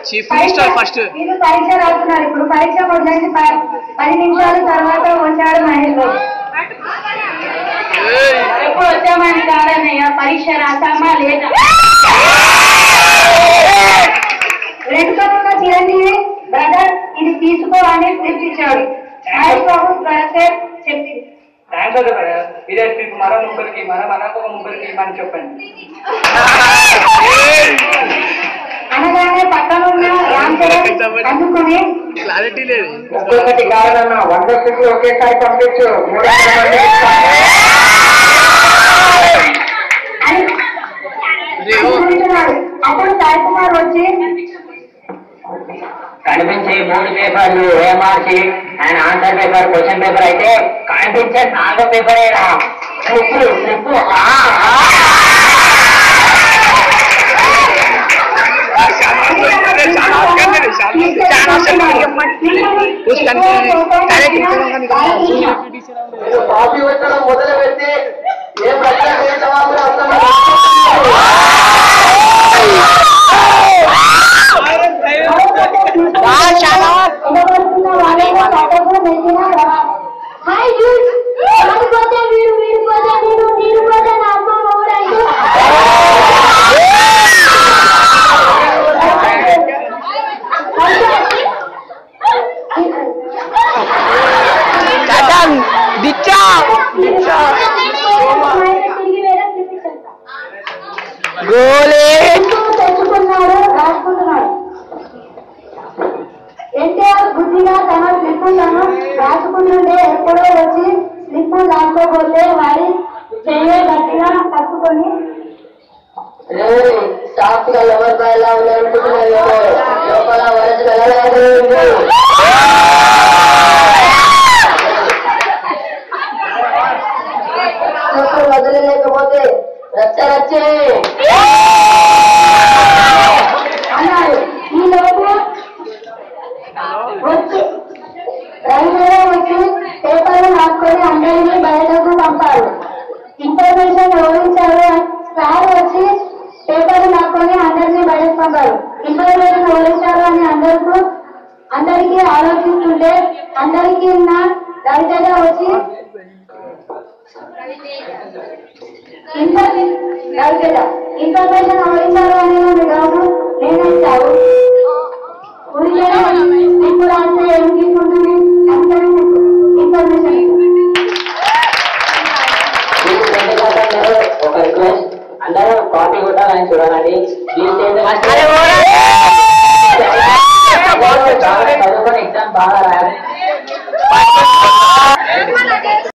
Chief minister first వీళ్ళు పరీక్ష రాస్తున్నారు. ఇప్పుడు పరీక్ష మొదలైంది 10 నిమిషాల తర్వాత వచ్చాడు మహేష్ బాబు. ఎప్పుడు వచ్చామని కాదన్నయ్య, పరీక్ష రాసామా లేదా. రెండుకున్న చిరంజీవి బ్రదర్ ఇది తీసుకో అని స్లిప్ ఇచ్చాడు. మహేష్ బాబు త్వరగా చెప్పింది ఇదే స్లిప్ మరో ముగ్గురికి మనకు ముగ్గురికి ఇమ్మని చెప్పండి అనగానే పక్కన ఉన్న రామ్ చరణ్ అందుకుని క్లారిటీ లేదు. ఒక్కొక్కటి కావాలన్నా 100 స్లిప్లు ఒకేసారి పంపించు అప్పుడు సాయి కుమార్ వచ్చి కనిపించే 3 పేపర్లు ఏమార్చి and answer paper question paper అయితే కనిపించే 4 పేపరేనా కాఫీ పెట్టడం మొదలు పెట్టి ఏ ప్రశ్న తెచ్చుకున్నాడు రాసుకుంటున్నాడు. ఎన్టీఆర్ బుద్ధిగా తన స్లిప్పు తను రాసుకుంటుంటే ఎప్పుడో వచ్చి స్లిప్పు రాసుకోకపోతే వాడి చెయ్యి గట్టిగా పట్టుకొని సాఫ్ట్ గా లవర్ బాయ్ లా ఉన్నాయనుకుంటున్నాను లోపల వరస వదిలేకపోతే రచ్చరచ్చే అన్నాడు. ఈ లోపు వచ్చి రైల్వేలో వచ్చి పేపర్లు రాసుకొని అందరినీ బయటకు పంపారు. ఇన్ఫర్మేషన్ ఓడించారు. సార్ వచ్చి పేపర్లు రాసుకొని అందరినీ బయటకు పంపారు. ఇన్ఫర్మేషన్ ఓడించారు అని అందరికీ ఆలోచిస్తుంటే అందరికీ ఉన్న రవితేజ వచ్చి ఇన్ఫర్మేషన్ ఓడించారు అని డౌట్ నేనేస్తావు ఇప్పుడు అంటే ఏం తీసుకుంటుంది ఇన్ఫర్మేషన్ ఒక రిక్వెస్ట్ అందరూ కాపీ కొట్టాలని చూడాలండి.